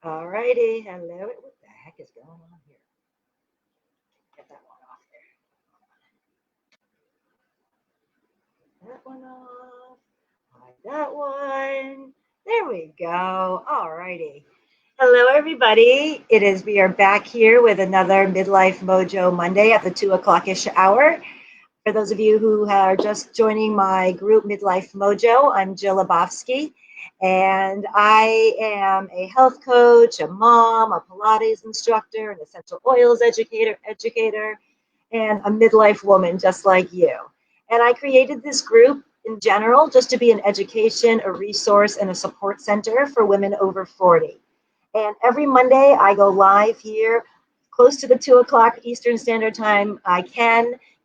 All righty. Hello. What the heck is going on here? Get that one off there. That one off. Hide that one. There we go. All righty. Hello, everybody. We are back here with another Midlife Mojo Monday at the 2 o'clock-ish hour. For those of you who are just joining my group, Midlife Mojo, I'm Jill Lebofsky, and I am a health coach, a mom, a Pilates instructor, an essential oils educator, and a midlife woman just like you. And I created this group in general just to be an education, a resource, and a support center for women over 40. And every Monday I go live here close to the 2 o'clock Eastern Standard Time.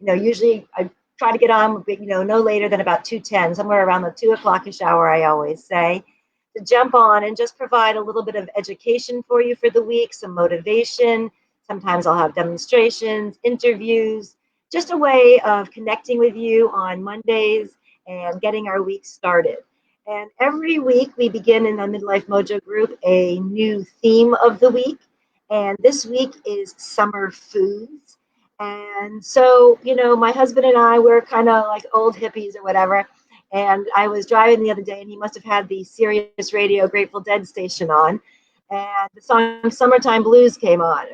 Usually I try to get on, no later than about 2:10, somewhere around the 2 o'clock-ish hour, I always say, to jump on and just provide a little bit of education for you for the week, some motivation. Sometimes I'll have demonstrations, interviews, just a way of connecting with you on Mondays and getting our week started. And every week we begin in the Midlife Mojo group a new theme of the week. And this week is summer foods. And so, my husband and I, we're kind of like old hippies or whatever. And I was driving the other day, and he must have had the Sirius Radio Grateful Dead station on. And the song Summertime Blues came on.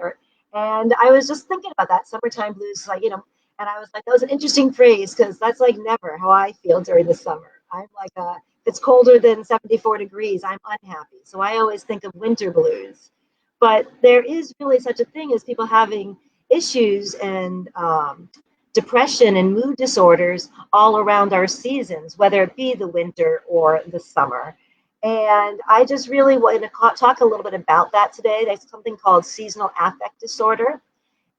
And I was just thinking about that, Summertime Blues, and I was like, that was an interesting phrase because that's like never how I feel during the summer. I'm like, if it's colder than 74 degrees, I'm unhappy. So I always think of winter blues. But there is really such a thing as people having issues and depression and mood disorders all around our seasons, whether it be the winter or the summer. And I just really want to talk a little bit about that today. There's something called seasonal affect disorder,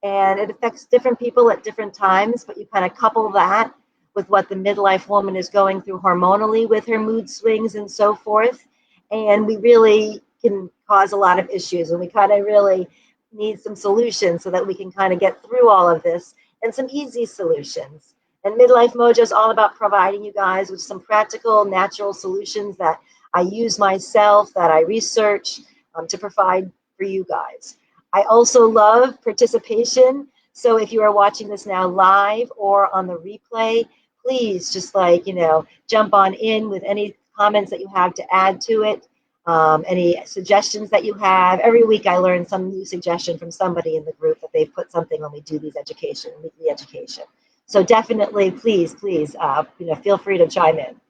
and it affects different people at different times, but you kind of couple that with what the midlife woman is going through hormonally with her mood swings and so forth. And we really can cause a lot of issues, and we kind of really need some solutions so that we can kind of get through all of this, and some easy solutions. And Midlife Mojo is all about providing you guys with some practical, natural solutions that I use myself, that I research to provide for you guys. I also love participation. So if you are watching this now live or on the replay, please just jump on in with any comments that you have to add to it. Any suggestions that you have. Every week I learn some new suggestion from somebody in the group that they've put something when we do these weekly education. So definitely, please, feel free to chime in.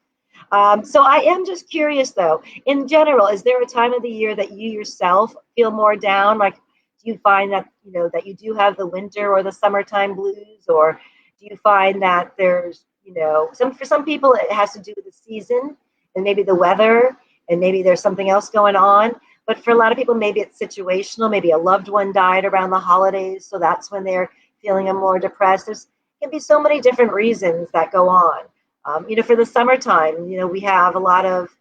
So I am just curious though, in general, is there a time of the year that you yourself feel more down? Like, do you find that, that you do have the winter or the summertime blues, or do you find that there's, for some people it has to do with the season and maybe the weather, and maybe there's something else going on. But for a lot of people, maybe it's situational. Maybe a loved one died around the holidays, so that's when they're feeling more depressed. There's can be so many different reasons that go on. For the summertime, we have a lot of,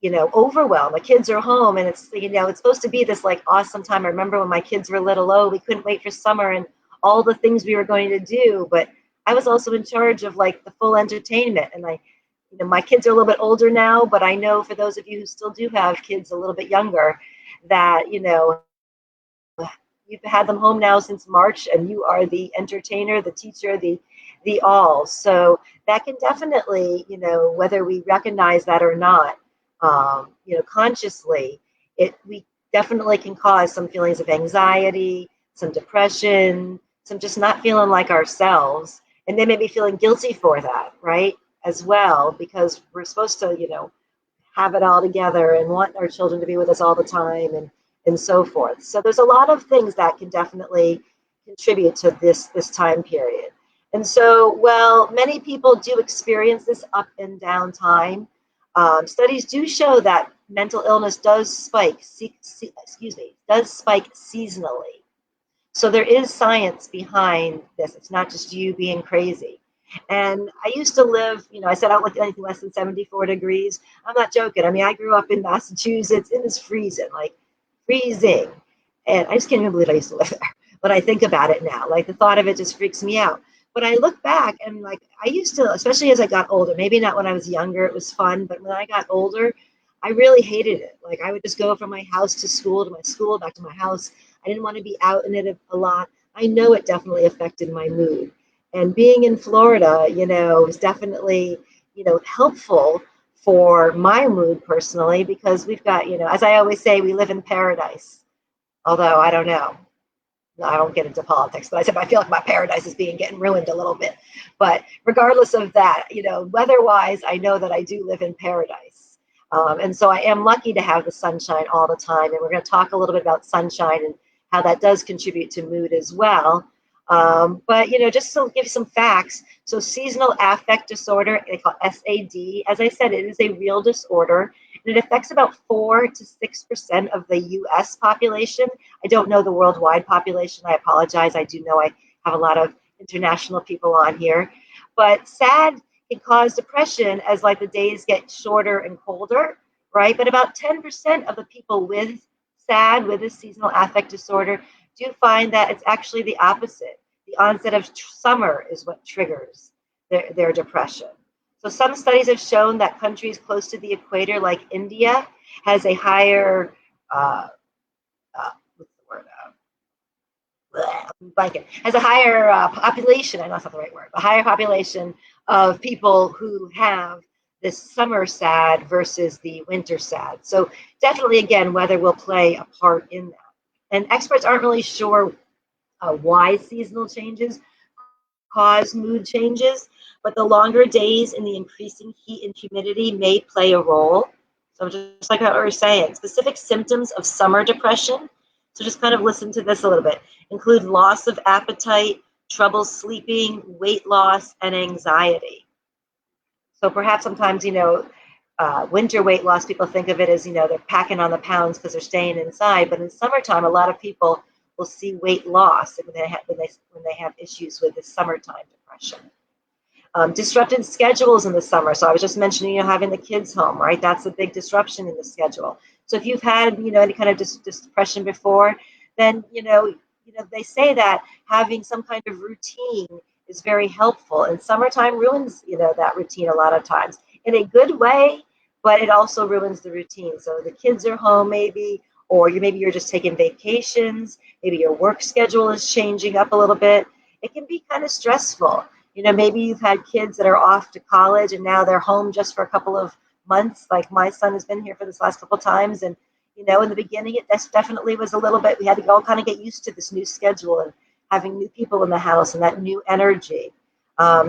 overwhelm. The kids are home, and it's supposed to be this like awesome time. I remember when my kids were little, we couldn't wait for summer and all the things we were going to do. But I was also in charge of like the full entertainment, and my kids are a little bit older now, but I know for those of you who still do have kids a little bit younger, that, you've had them home now since March, and you are the entertainer, the teacher, the all. So that can definitely, whether we recognize that or not, consciously, we definitely can cause some feelings of anxiety, some depression, some just not feeling like ourselves. And they may be feeling guilty for that, right? As well, because we're supposed to, have it all together and want our children to be with us all the time and so forth. So there's a lot of things that can definitely contribute to this time period. And so, many people do experience this up and down time. Studies do show that mental illness does spike seasonally. So there is science behind this. It's not just you being crazy. And I used to live, I said I don't like anything less than 74 degrees. I'm not joking. I mean, I grew up in Massachusetts. It was freezing. And I just can't even believe I used to live there. But I think about it now. Like, the thought of it just freaks me out. But I look back and I used to, especially as I got older, maybe not when I was younger, it was fun. But when I got older, I really hated it. Like I would just go from my house to school, to my school, back to my house. I didn't want to be out in it a lot. I know it definitely affected my mood. And being in Florida, was definitely, helpful for my mood personally because we've got, as I always say, we live in paradise. Although I don't know. I don't get into politics, but I said I feel like my paradise is getting ruined a little bit. But regardless of that, weather-wise, I know that I do live in paradise. And so I am lucky to have the sunshine all the time. And we're going to talk a little bit about sunshine and how that does contribute to mood as well. But, just to give you some facts. So seasonal affect disorder, they call it SAD. As I said, it is a real disorder. And it affects about 4 to 6% of the U.S. population. I don't know the worldwide population. I apologize. I do know I have a lot of international people on here. But SAD can cause depression as like the days get shorter and colder, right? But about 10% of the people with SAD, with a seasonal affect disorder, do find that it's actually the opposite. The onset of summer is what triggers their depression. So some studies have shown that countries close to the equator, like India, has a higher what's the word? Has a higher population. I know that's not the right word. A higher population of people who have this summer SAD versus the winter SAD. So definitely, again, weather will play a part in that. And experts aren't really sure why seasonal changes cause mood changes, but the longer days and the increasing heat and humidity may play a role. So just like what we were saying, specific symptoms of summer depression. So just kind of listen to this a little bit. Include loss of appetite, trouble sleeping, weight loss, and anxiety. So perhaps sometimes, winter weight loss, people think of it as, they're packing on the pounds because they're staying inside. But in summertime, a lot of people will see weight loss when they have issues with the summertime depression. Disrupted schedules in the summer. So I was just mentioning, having the kids home, right? That's a big disruption in the schedule. So if you've had, any kind of depression before, then, they say that having some kind of routine is very helpful. And summertime ruins, that routine a lot of times in a good way, but it also ruins the routine. So the kids are home maybe, or maybe you're just taking vacations. Maybe your work schedule is changing up a little bit. It can be kind of stressful. Maybe you've had kids that are off to college and now they're home just for a couple of months. Like my son has been here for this last couple of times. And, in the beginning, it definitely was a little bit, we had to all kind of get used to this new schedule and having new people in the house and that new energy.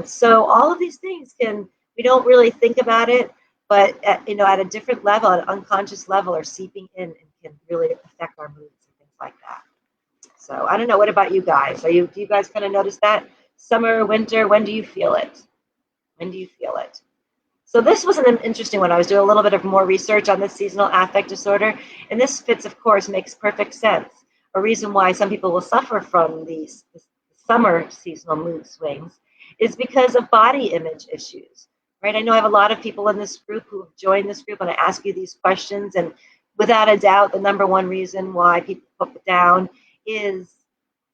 So all of these things we don't really think about it, but at a different level, at an unconscious level, are seeping in and can really affect our moods and things like that. So I don't know. What about you guys? Do you guys kind of notice that? Summer, winter, when do you feel it? When do you feel it? So this was an interesting one. I was doing a little bit of more research on this seasonal affect disorder, and this fits, of course, makes perfect sense. A reason why some people will suffer from these summer seasonal mood swings is because of body image issues, right? I know I have a lot of people in this group who have joined this group, and I ask you these questions, and without a doubt, the number one reason why people put down is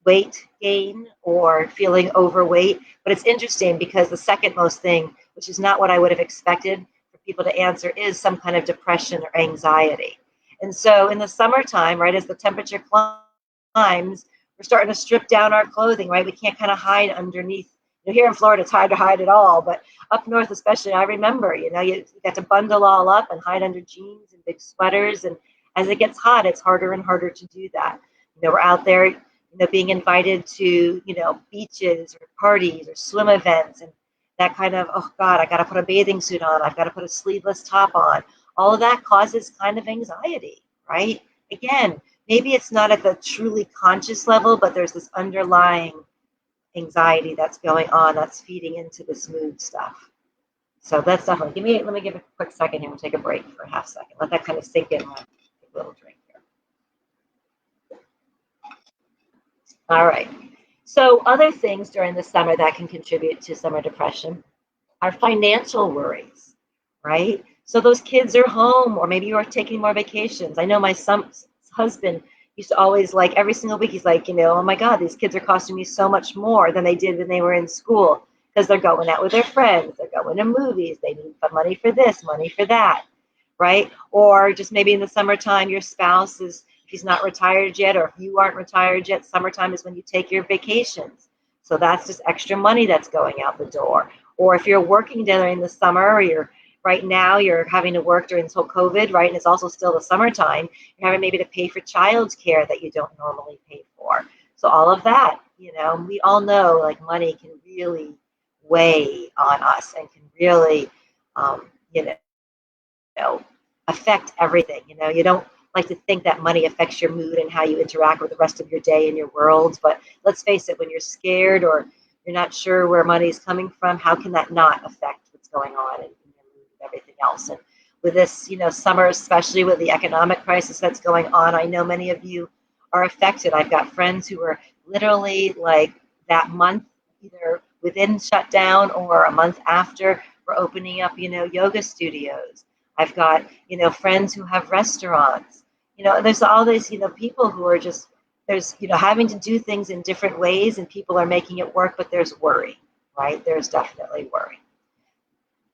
weight gain or feeling overweight. But it's interesting because the second most thing, which is not what I would have expected for people to answer, is some kind of depression or anxiety. And so in the summertime, right, as the temperature climbs, we're starting to strip down our clothing, right? We can't kind of hide underneath. Here in Florida, it's hard to hide it all, but up north especially, I remember, you got to bundle all up and hide under jeans and big sweaters. And as it gets hot, it's harder and harder to do that. We're out there, being invited to, beaches or parties or swim events, and that kind of, oh God, I got to put a bathing suit on. I've got to put a sleeveless top on. All of that causes kind of anxiety, right? Again, maybe it's not at the truly conscious level, but there's this underlying anxiety that's going on that's feeding into this mood stuff. So that's definitely, let me give a quick second here. We'll take a break for a half second. Let that kind of sink in. Take a little drink here. All right. So other things during the summer that can contribute to summer depression are financial worries, right? So those kids are home, or maybe you are taking more vacations. I know my son's husband used to always, like, every single week, he's like, oh my God, these kids are costing me so much more than they did when they were in school, because they're going out with their friends, they're going to movies, they need money for this, money for that, right? Or just maybe in the summertime, your spouse is, if he's not retired yet, or if you aren't retired yet, summertime is when you take your vacations. So that's just extra money that's going out the door. Or if you're working during the summer, or you're right now you're having to work during this whole COVID, right? And it's also still the summertime, you're having maybe to pay for childcare that you don't normally pay for. So all of that, we all know like money can really weigh on us and can really, um, you know, affect everything. You don't like to think that money affects your mood and how you interact with the rest of your day and your world. But let's face it, when you're scared or you're not sure where money is coming from, how can that not affect what's going on and your mood and everything else? And with this, summer, especially with the economic crisis that's going on, I know many of you are affected. I've got friends who are literally like that month, either within shutdown or a month after, we're opening up, yoga studios. I've got, friends who have restaurants. There's all these, people who are just, there's, having to do things in different ways and people are making it work, but there's worry, right? There's definitely worry.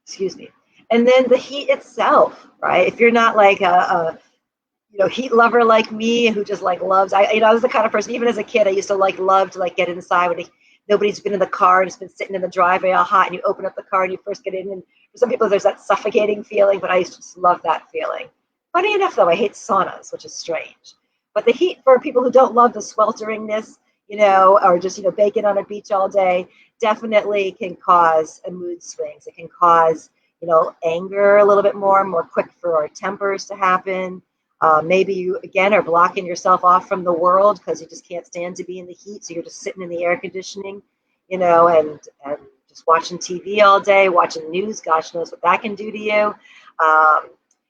Excuse me. And then the heat itself, right? If you're not like a heat lover like me who just like loves, I was the kind of person, even as a kid, I used to love to like get inside when nobody's been in the car and it's been sitting in the driveway all hot and you open up the car and you first get in, and for some people there's that suffocating feeling, but I used to just love that feeling. Funny enough though, I hate saunas, which is strange. But the heat, for people who don't love the swelteringness, or just, baking on a beach all day, definitely can cause a mood swings. It can cause, anger a little bit more quick for our tempers to happen. Maybe you, again, are blocking yourself off from the world because you just can't stand to be in the heat. So you're just sitting in the air conditioning, and just watching TV all day, watching news. Gosh knows what that can do to you. Um,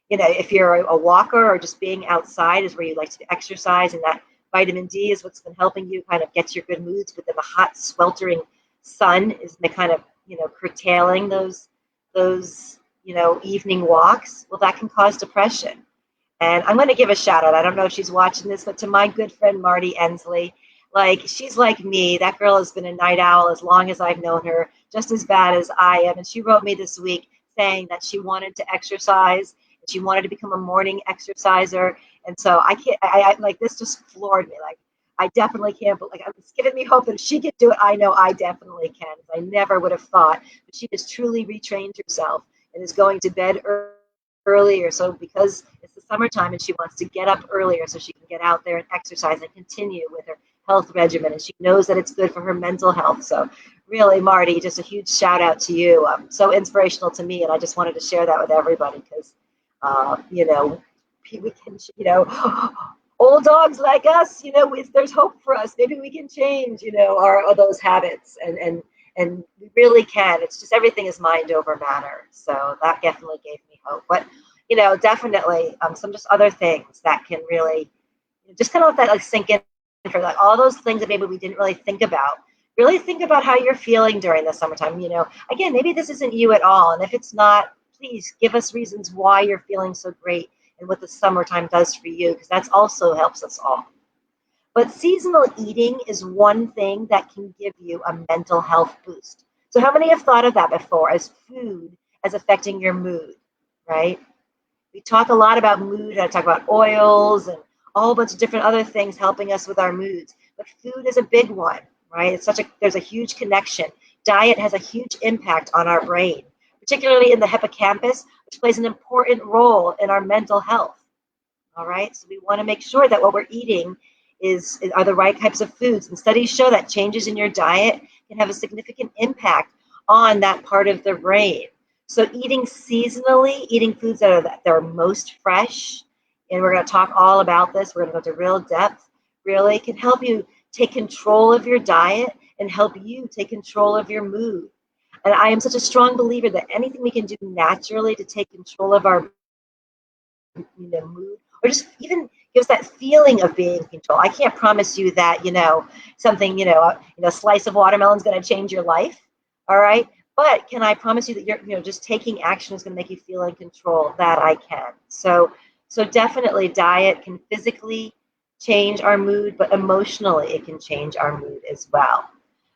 if you're a walker or just being outside is where you like to exercise, and that vitamin D is what's been helping you kind of get your good moods. But then the hot, sweltering sun is the kind of, curtailing those, evening walks. Well, that can cause depression. And I'm going to give a shout out. I don't know if she's watching this, but to my good friend, Marty Ensley, like she's like me. That girl has been a night owl as long as I've known her, just as bad as I am. And she wrote me this week saying that she wanted to exercise and she wanted to become a morning exerciser. And so I can't, I like this just floored me. Like I definitely can't, but like it's giving me hope that if she can do it, I know I definitely can. I never would have thought, but she has truly retrained herself and is going to bed earlier. So because it's the summertime and she wants to get up earlier so she can get out there and exercise and continue with her health regimen. And she knows that it's good for her mental health. So really, Marty, just a huge shout out to you. So inspirational to me. And I just wanted to share that with everybody because, we can, old dogs like us, there's hope for us. Maybe we can change, our those habits and we really can. It's just everything is mind over matter. So that definitely gave me hope. But, definitely some just other things that can really just kind of let that like sink in for like all those things that maybe we didn't really think about. Really think about how you're feeling during the summertime. Again, maybe this isn't you at all. And if it's not, please give us reasons why you're feeling so great and what the summertime does for you, because that's also helps us all. But seasonal eating is one thing that can give you a mental health boost. So how many have thought of that before as food as affecting your mood, right? We talk a lot about mood. I talk about oils and a whole bunch of different other things helping us with our moods. But food is a big one, right? There's a huge connection. Diet has a huge impact on our brain, particularly in the hippocampus, which plays an important role in our mental health. All right, so we want to make sure that what we're eating are the right types of foods. And studies show that changes in your diet can have a significant impact on that part of the brain. So eating seasonally, eating foods that are most fresh, and we're going to talk all about this. We're going to go to real depth, really can help you take control of your diet and help you take control of your mood. And I am such a strong believer that anything we can do naturally to take control of our mood, or just even gives that feeling of being in control. I can't promise you that, something, a slice of watermelon is going to change your life. All right. But can I promise you that you're, just taking action is going to make you feel in control? That I can. So definitely diet can physically change our mood, but emotionally it can change our mood as well.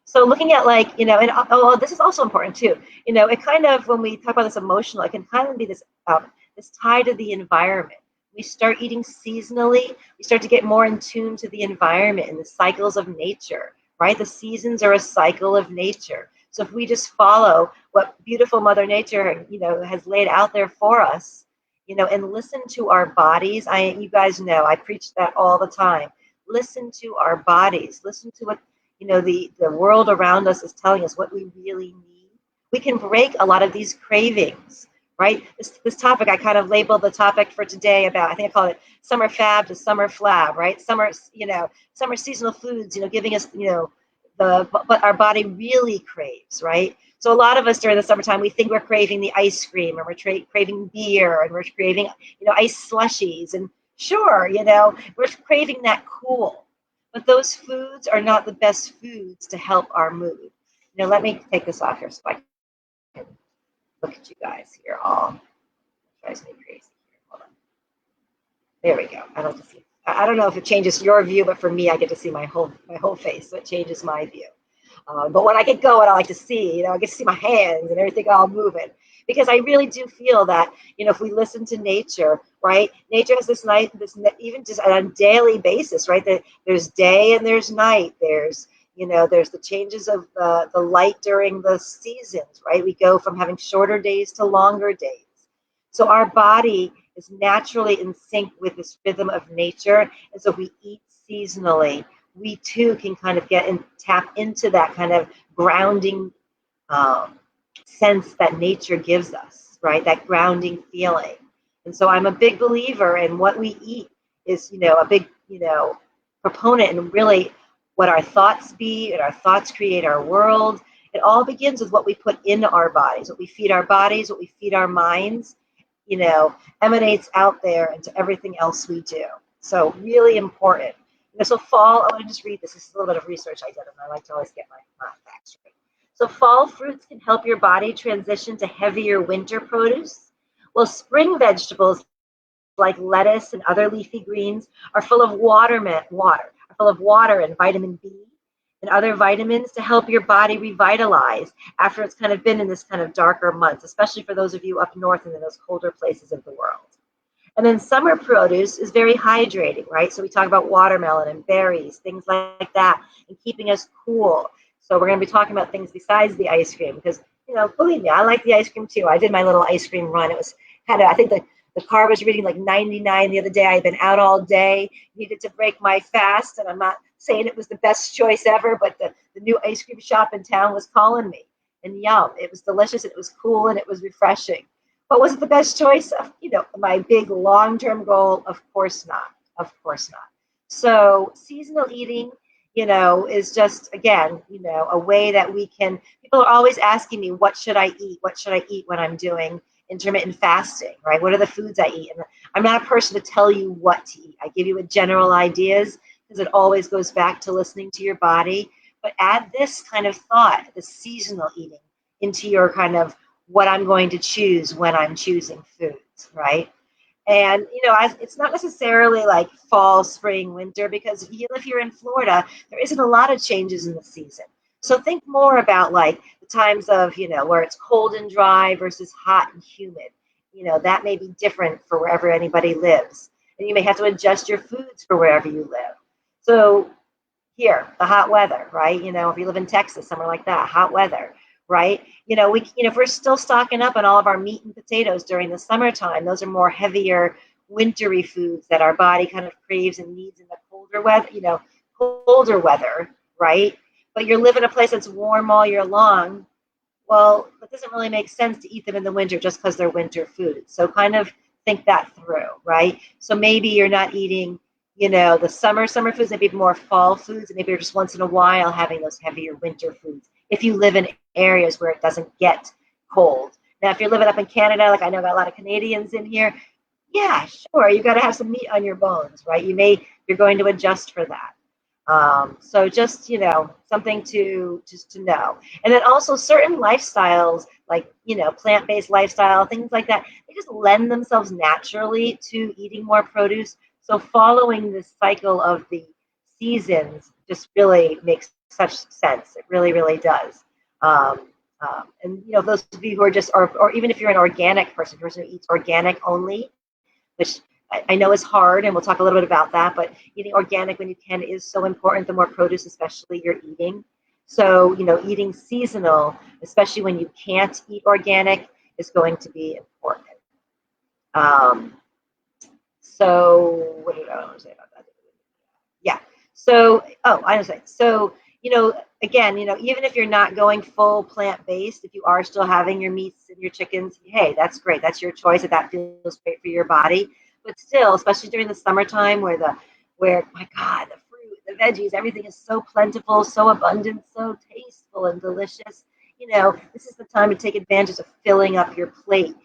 So looking at and this is also important too. It kind of, when we talk about this emotional, it can kind of be this is tied to the environment. We start eating seasonally, we start to get more in tune to the environment and the cycles of nature, right? The seasons are a cycle of nature. So if we just follow what beautiful Mother Nature, has laid out there for us, and listen to our bodies. You guys know, I preach that all the time. Listen to our bodies. Listen to what, the world around us is telling us what we really need. We can break a lot of these cravings, right? This topic, I kind of labeled the topic for today about, I think I call it summer fab to summer flab, right? Summer seasonal foods, giving us, what our body really craves, right? So a lot of us during the summertime, we think we're craving the ice cream, and we're craving beer, and we're craving, ice slushies, and sure, we're craving that cool. But those foods are not the best foods to help our mood. Let me take this off here so I can look at you guys here. All drives me crazy. Hold on. There we go. I don't know if it changes your view, but for me, I get to see my whole face, so it changes my view. But when I get going, I like to see, I get to see my hands and everything all moving, because I really do feel that, if we listen to nature, right? Nature has this night, even just on a daily basis, right? That there's day and there's night. There's the changes of the light during the seasons, right? We go from having shorter days to longer days. So our body is naturally in sync with this rhythm of nature. And so if we eat seasonally, we too can kind of get and tap into that kind of grounding sense that nature gives us, right? That grounding feeling. And so I'm a big believer in what we eat is, a big, proponent, and really what our thoughts be, and our thoughts create our world. It all begins with what we put into our bodies, what we feed our bodies, what we feed our minds, emanates out there into everything else we do. So really important. So fall, I want to just read this. This is a little bit of research I did, and I like to always get my facts straight. So fall fruits can help your body transition to heavier winter produce, while spring vegetables like lettuce and other leafy greens are full of water and vitamin B and other vitamins to help your body revitalize after it's kind of been in this kind of darker months, especially for those of you up north and in those colder places of the world. And then summer produce is very hydrating, right? So we talk about watermelon and berries, things like that, and keeping us cool. So we're going to be talking about things besides the ice cream, because, believe me, I like the ice cream too. I did my little ice cream run. It was I think the car was reading like 99 the other day. I had been out all day, needed to break my fast, and I'm not saying it was the best choice ever, but the new ice cream shop in town was calling me. And yum, it was delicious, it was cool, and it was refreshing. But was it the best choice? My big long-term goal? Of course not. Of course not. So seasonal eating, is just, again, a way that we can, people are always asking me, what should I eat? What should I eat when I'm doing intermittent fasting, right? What are the foods I eat? And I'm not a person to tell you what to eat. I give you a general ideas, because it always goes back to listening to your body. But add this kind of thought, the seasonal eating, into your kind of what I'm going to choose when I'm choosing foods, right? And, it's not necessarily like fall, spring, winter, because if you're in Florida, there isn't a lot of changes in the season. So think more about like the times of, where it's cold and dry versus hot and humid. That may be different for wherever anybody lives. And you may have to adjust your foods for wherever you live. So here, the hot weather, right? If you live in Texas, somewhere like that, hot weather, right? If we're still stocking up on all of our meat and potatoes during the summertime, those are more heavier, wintry foods that our body kind of craves and needs in the colder weather, right? But you're living in a place that's warm all year long. Well, it doesn't really make sense to eat them in the winter just because they're winter foods. So kind of think that through, right? So maybe you're not eating, the summer foods, maybe more fall foods, and maybe you're just once in a while having those heavier winter foods if you live in areas where it doesn't get cold. Now, if you're living up in Canada, like I know got a lot of Canadians in here, yeah, sure, you got to have some meat on your bones, right? You're going to adjust for that. So just, something to know. And then also certain lifestyles, like, plant-based lifestyle, things like that, they just lend themselves naturally to eating more produce. So following this cycle of the seasons just really makes such sense. It really, really does. And those of you who are just, or even if you're an organic person who eats organic only, which I know is hard, and we'll talk a little bit about that, but eating organic when you can is so important, the more produce especially you're eating. So, eating seasonal, especially when you can't eat organic, is going to be important. Um, so what did I want to say about that? Yeah. So, I was saying, so, again, even if you're not going full plant-based, if you are still having your meats and your chickens, hey, that's great. That's your choice if that feels great for your body. But still, especially during the summertime where my God, the fruit, the veggies, everything is so plentiful, so abundant, so tasteful and delicious. This is the time to take advantage of filling up your plate,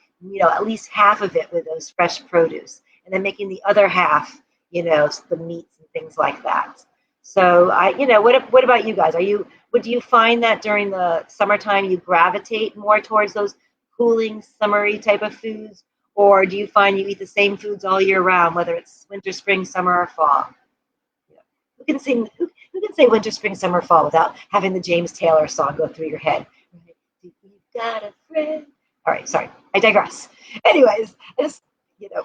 at least half of it with those fresh produce, and then making the other half, the meats and things like that. So what about you guys? Do you find that during the summertime you gravitate more towards those cooling, summery type of foods, or do you find you eat the same foods all year round, whether it's winter, spring, summer, or fall? Who can say winter, spring, summer, fall without having the James Taylor song go through your head? You got a friend. All right, sorry, I digress. Anyways,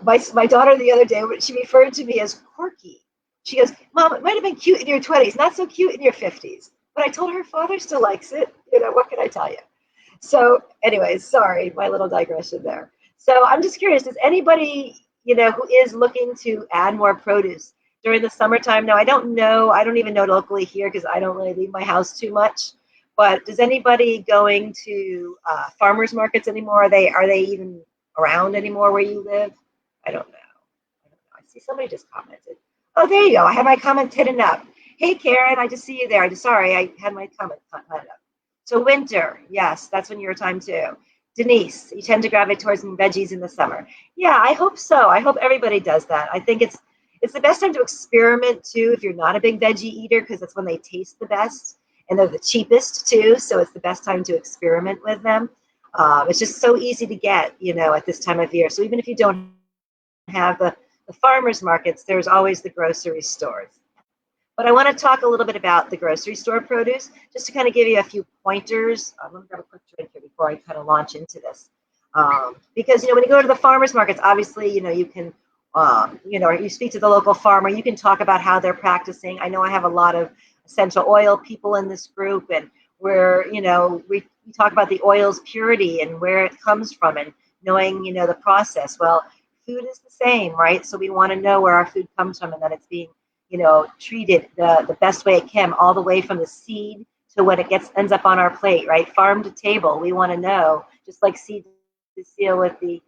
my daughter the other day, she referred to me as quirky. She goes, "Mom, it might have been cute in your 20s, not so cute in your 50s." But I told her father still likes it. What can I tell you? So, anyways, sorry, my little digression there. So I'm just curious, does anybody, who is looking to add more produce during the summertime? Now, I don't even know locally here because I don't really leave my house too much. But does anybody going to farmers markets anymore? Are they even around anymore where you live? I don't know. I see somebody just commented. Oh, there you go. I have my comment hidden up. Hey, Karen, I just see you there. Sorry, I had my comment hidden up. So winter, yes, that's when your time too. Denise, you tend to gravitate towards veggies in the summer. Yeah, I hope so. I hope everybody does that. I think it's the best time to experiment too if you're not a big veggie eater, because that's when they taste the best and they're the cheapest too. So it's the best time to experiment with them. It's just so easy to get, at this time of year. So even if you don't have the farmers markets, there's always the grocery stores. But I want to talk a little bit about the grocery store produce, just to kind of give you a few pointers. I'm going to grab a quick drink here before I kind of launch into this. Because, when you go to the farmers markets, obviously, you can, you speak to the local farmer, you can talk about how they're practicing. I know I have a lot of essential oil people in this group, and where, we talk about the oil's purity and where it comes from and knowing, the process. Well, food is the same, right? So we want to know where our food comes from and that it's being treated the best way it can, all the way from the seed to when it ends up on our plate, right? Farm to table. We want to know, just like seed to seal with the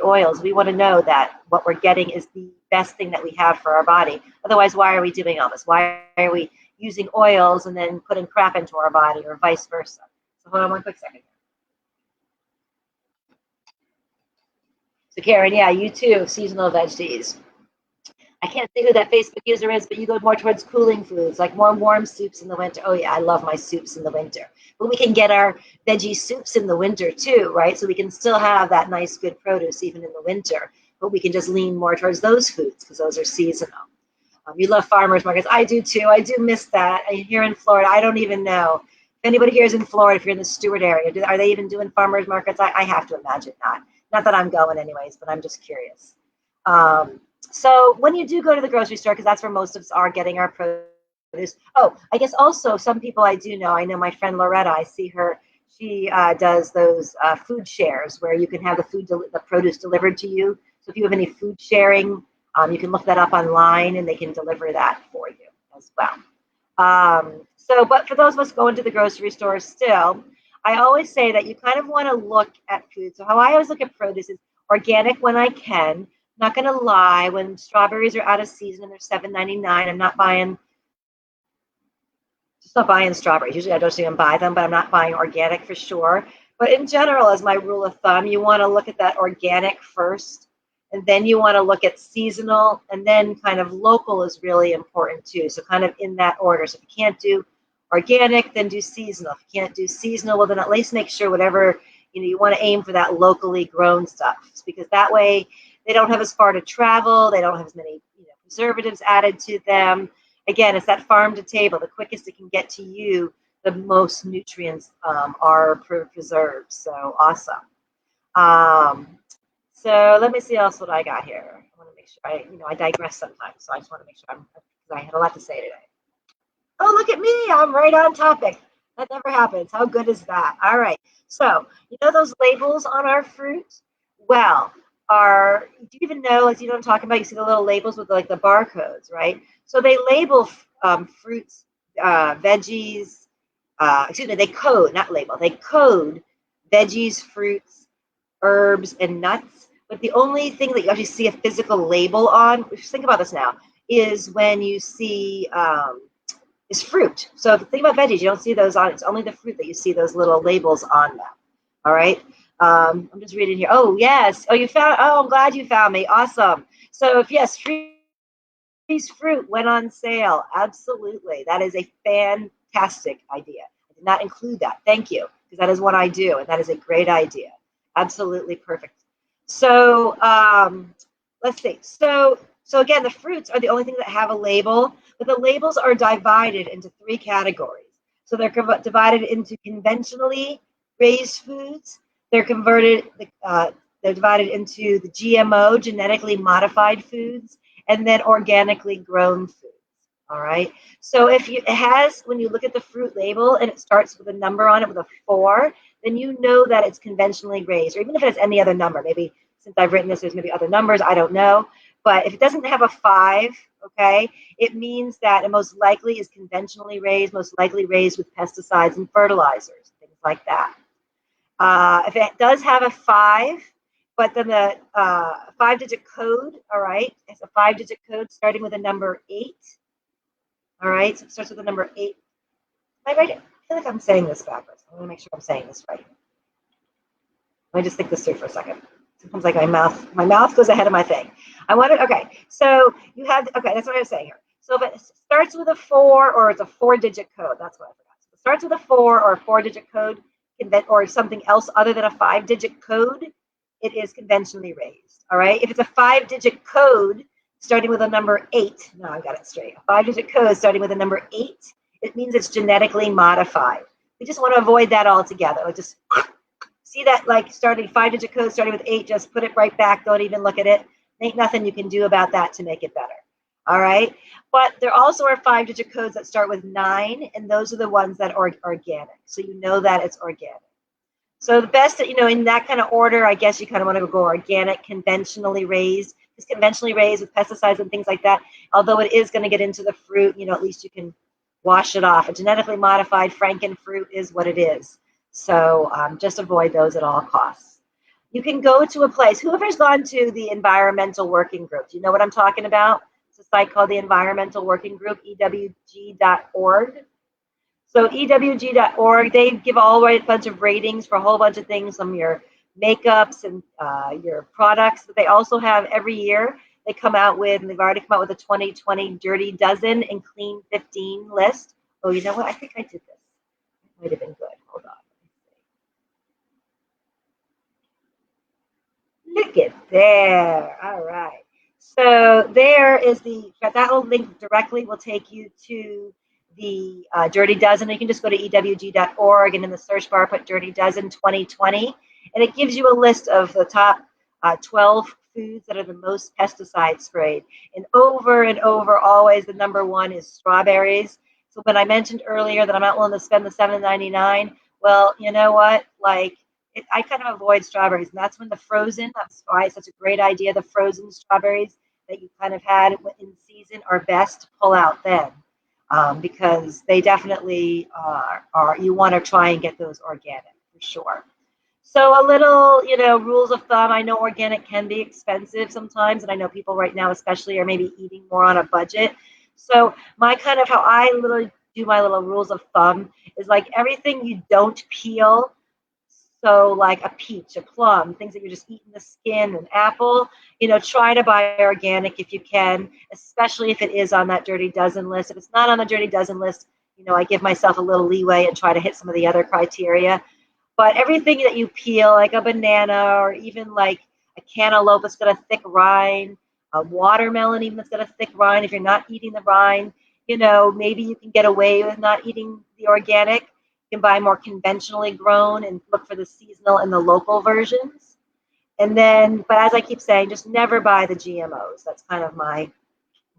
oils, we want to know that what we're getting is the best thing that we have for our body. Otherwise, why are we doing all this? Why are we using oils and then putting crap into our body, or vice versa? So hold on one quick second. So Karen, yeah, you too, seasonal veggies. I can't see who that Facebook user is, but you go more towards cooling foods, like more warm soups in the winter. Oh yeah, I love my soups in the winter. But we can get our veggie soups in the winter too, right? So we can still have that nice, good produce even in the winter, but we can just lean more towards those foods because those are seasonal. You love farmers markets. I do too. I do miss that. Here in Florida, I don't even know. If anybody here is in Florida, if you're in the Stewart area, are they even doing farmers markets? I have to imagine not. Not that I'm going anyways, but I'm just curious. So when you do go to the grocery store, because that's where most of us are getting our produce. Oh, I guess also some people I do know. I know my friend Loretta. I see her. She does those food shares where you can have the produce delivered to you. So if you have any food sharing, you can look that up online, and they can deliver that for you as well. But for those of us going to the grocery store still, I always say that you kind of want to look at food. So how I always look at produce is organic when I can. Not going to lie, when strawberries are out of season and they're $7.99, I'm not buying strawberries. Usually I don't even buy them, but I'm not buying organic for sure. But in general, as my rule of thumb, you want to look at that organic first, and then you want to look at seasonal, and then kind of local is really important too. So kind of in that order. So if you can't do organic, then do seasonal. If you can't do seasonal, well, then at least make sure whatever, you want to aim for that locally grown stuff, because that way they don't have as far to travel. They don't have as many preservatives added to them. Again, it's that farm to table. The quickest it can get to you the most nutrients are preserved. So awesome. So let me see else what I got here. I want to make sure I digress sometimes. So I just want to make sure because I had a lot to say today. Oh, look at me. I'm right on topic. That never happens. How good is that? All right. So, those labels on our fruit? Well, do you even know, as you know what I'm talking about, you see the little labels with like the barcodes, right? So they label fruits, veggies, excuse me, they code, not label, they code veggies, fruits, herbs, and nuts. But the only thing that you actually see a physical label on, think about this now, is when you see is fruit. So if you think about veggies, you don't see those on. It's only the fruit that you see those little labels on them. All right. I'm just reading here. Oh yes. Oh, you found. Oh, I'm glad you found me. Awesome. So if yes, Freeze fruit went on sale. Absolutely, that is a fantastic idea. I did not include that. Thank you, because that is what I do, and that is a great idea. Absolutely perfect. So let's see. So again, the fruits are the only thing that have a label, but the labels are divided into three categories. So they're divided into conventionally raised foods. They're they're divided into the GMO, genetically modified foods, and then organically grown foods. All right. So if it has, when you look at the fruit label and it starts with a number on it with a 4, then you know that it's conventionally raised, or even if it has any other number. Maybe since I've written this, there's maybe other numbers. I don't know. But if it doesn't have a 5, okay, it means that it most likely is conventionally raised, most likely raised with pesticides and fertilizers, things like that. If it does have a 5, but then the 5-digit code, all right, it's a 5-digit code starting with a number 8. All right, so it starts with the number 8. Am I right? I feel like I'm saying this backwards. I want to make sure I'm saying this right. Let me just think this through for a second. Sometimes like my mouth goes ahead of my thing. Okay, so you have, okay, that's what I was saying here. So if it starts with a 4 or it's a 4-digit code, that's what I forgot. So if it starts with a 4 or a 4-digit code, or something else other than a 5-digit code, it is conventionally raised. All right, if it's a 5-digit code starting with a number 8, no, I got it straight. A 5-digit code starting with a number 8, it means it's genetically modified. We just want to avoid that altogether. Like just see that, like, starting 5-digit code starting with 8, just put it right back. Don't even look at it. Ain't nothing you can do about that to make it better. All right. But there also are 5-digit codes that start with 9, and those are the ones that are organic. So you know that it's organic. So the best, in that kind of order, I guess you kind of want to go organic, conventionally raised. Because conventionally raised with pesticides and things like that, although it is going to get into the fruit, at least you can wash it off. A genetically modified frankenfruit is what it is. So just avoid those at all costs. You can go to a place. Whoever's gone to the Environmental Working Group, do you know what I'm talking about? It's a site called the Environmental Working Group, ewg.org. So ewg.org, they give a bunch of ratings for a whole bunch of things, some of your makeups and your products. But they also have every year, they come out with, and they've already come out with a 2020 Dirty Dozen and Clean 15 list. Oh, you know what? I think I did this. It might have been good. Hold on. Look at there. All right. So there is that little link directly will take you to the Dirty Dozen. You can just go to ewg.org and in the search bar put Dirty Dozen 2020. And it gives you a list of the top 12 foods that are the most pesticide sprayed. And over, always the number one is strawberries. So when I mentioned earlier that I'm not willing to spend the $7.99, well, you know what? I kind of avoid strawberries, and that's when the frozen, that's why it's such a great idea, the frozen strawberries that you kind of had in season are best to pull out then, because they definitely are, you want to try and get those organic for sure. So a little, rules of thumb. I know organic can be expensive sometimes, and I know people right now especially are maybe eating more on a budget. So how I literally do my little rules of thumb is like everything you don't peel. So like a peach, a plum, things that you're just eating the skin, an apple, try to buy organic if you can, especially if it is on that Dirty Dozen list. If it's not on the Dirty Dozen list, I give myself a little leeway and try to hit some of the other criteria. But everything that you peel, like a banana or even like a cantaloupe that's got a thick rind, a watermelon even that's got a thick rind, if you're not eating the rind, maybe you can get away with not eating the organic. You can buy more conventionally grown and look for the seasonal and the local versions. And then, but as I keep saying, just never buy the GMOs. That's kind of my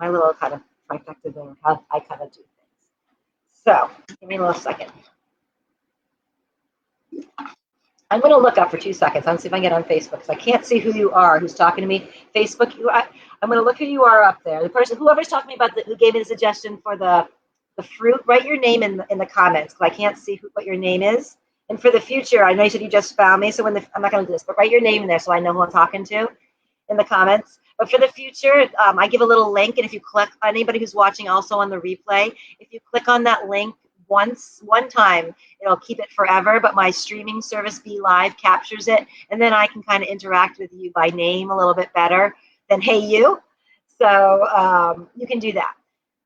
little kind of trifecta thing, how I kind of do things. So give me a little second. I'm going to look up for 2 seconds. I'm going to see if I can get on Facebook because I can't see who you are, who's talking to me. Facebook, I'm going to look who you are up there. The person, whoever's talking to me about, who gave me the suggestion for the fruit, write your name in the comments because I can't see what your name is. And for the future, I know you said you just found me, so I'm not going to do this, but write your name in there so I know who I'm talking to in the comments. But for the future, I give a little link, and if you click, anybody who's watching also on the replay, if you click on that link one time, it'll keep it forever, but my streaming service Be Live captures it, and then I can kind of interact with you by name a little bit better than hey you. So you can do that.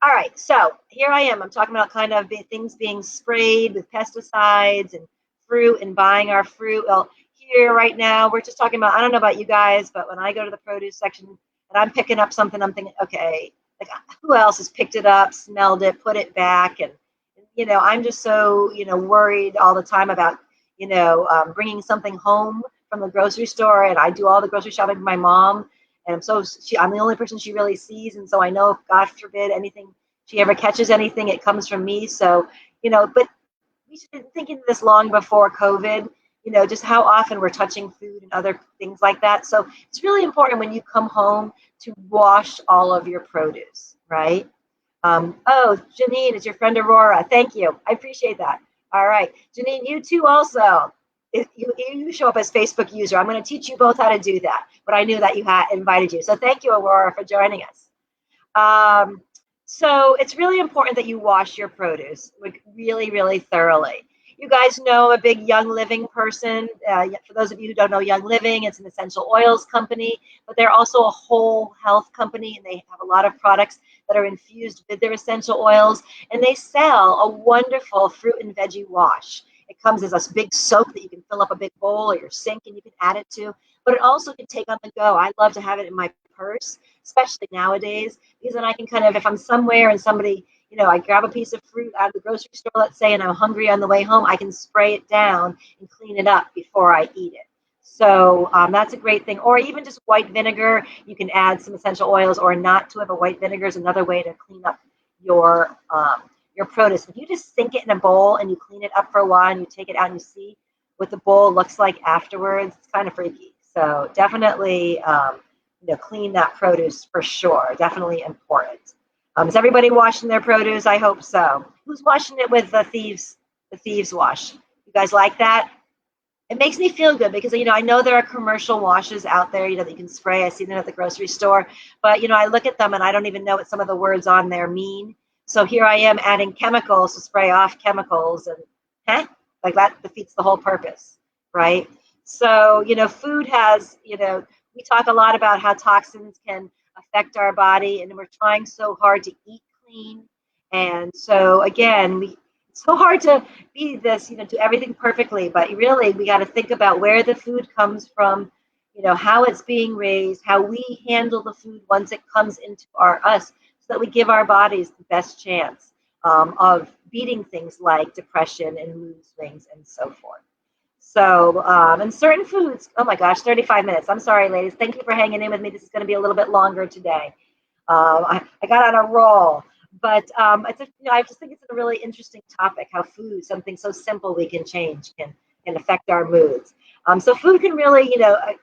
All right, so here I am. I'm talking about kind of things being sprayed with pesticides and fruit and buying our fruit. Well, here right now, we're just talking about, I don't know about you guys, but when I go to the produce section and I'm picking up something, I'm thinking, okay, like who else has picked it up, smelled it, put it back, and I'm just so, worried all the time about, bringing something home from the grocery store. And I do all the grocery shopping for my mom. And I'm the only person she really sees. And so I know if God forbid anything, she ever catches anything, it comes from me. So, but we should have been thinking this long before COVID, just how often we're touching food and other things like that. So it's really important when you come home to wash all of your produce, right? Oh, Janine, it's your friend Aurora. Thank you. I appreciate that. All right. Janine, you too also. If you show up as Facebook user, I'm going to teach you both how to do that. But I knew that you had invited you. So thank you, Aurora, for joining us. So it's really important that you wash your produce like really, really thoroughly. You guys know I'm a big Young Living person. For those of you who don't know Young Living, it's an essential oils company, but they're also a whole health company, and they have a lot of products that are infused with their essential oils, and they sell a wonderful fruit and veggie wash. It comes as a big soak that you can fill up a big bowl or your sink and you can add it to, but it also can take on the go. I love to have it in my purse, especially nowadays, because then I can kind of, if I'm somewhere and somebody, I grab a piece of fruit out of the grocery store, let's say, and I'm hungry on the way home, I can spray it down and clean it up before I eat it. So that's a great thing. Or even just white vinegar. You can add some essential oils or not to it, but white vinegar is another way to clean up your produce. If you just sink it in a bowl and you clean it up for a while and you take it out and you see what the bowl looks like afterwards, it's kind of freaky. So definitely clean that produce for sure. Definitely important. Is everybody washing their produce? I hope so. Who's washing it with the thieves wash? You guys like that? It makes me feel good because, I know there are commercial washes out there, that you can spray. I see them at the grocery store. But, I look at them and I don't even know what some of the words on there mean. So here I am adding chemicals to spray off chemicals. And like that defeats the whole purpose, right? So, food has, we talk a lot about how toxins can affect our body. And we're trying so hard to eat clean. And so, again, it's so hard to be this, do everything perfectly, but really we got to think about where the food comes from, how it's being raised, how we handle the food once it comes into us, so that we give our bodies the best chance of beating things like depression and mood swings and so forth. So, and certain foods, oh my gosh, 35 minutes. I'm sorry, ladies. Thank you for hanging in with me. This is going to be a little bit longer today. I got on a roll. But I just think it's a really interesting topic, how food, something so simple we can change, can affect our moods. So food can really,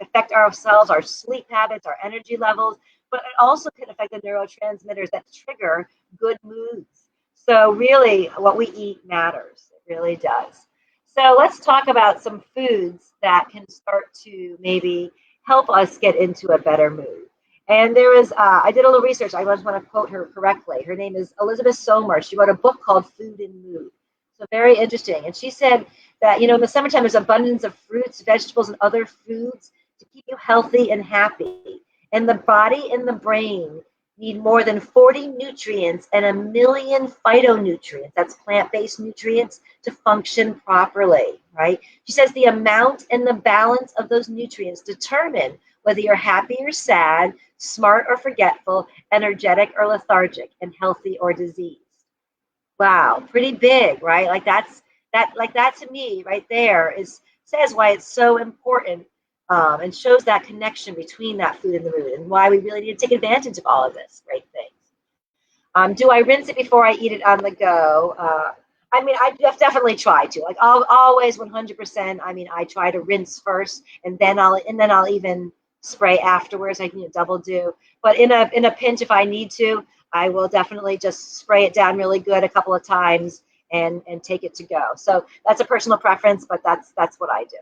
affect ourselves, our sleep habits, our energy levels, but it also can affect the neurotransmitters that trigger good moods. So really, what we eat matters. It really does. So let's talk about some foods that can start to maybe help us get into a better mood. And there is, I did a little research. I just want to quote her correctly. Her name is Elizabeth Somers. She wrote a book called Food and Mood. So very interesting. And she said that, in the summertime, there's abundance of fruits, vegetables, and other foods to keep you healthy and happy. And the body and the brain need more than 40 nutrients and 1 million phytonutrients, that's plant-based nutrients, to function properly, right? She says the amount and the balance of those nutrients determine whether you're happy or sad, smart or forgetful, energetic or lethargic, and healthy or diseased. Wow, pretty big, right? Like that to me right there is says why it's so important, and shows that connection between that food and the mood, and why we really need to take advantage of all of this great things. Do I rinse it before I eat it on the go? I mean, I definitely try to. Like, I'll always 100%. I mean, I try to rinse first, and then I'll even spray afterwards. I can double do. But in a pinch, if I need to, I will definitely just spray it down really good a couple of times and take it to go. So that's a personal preference, but that's what I do.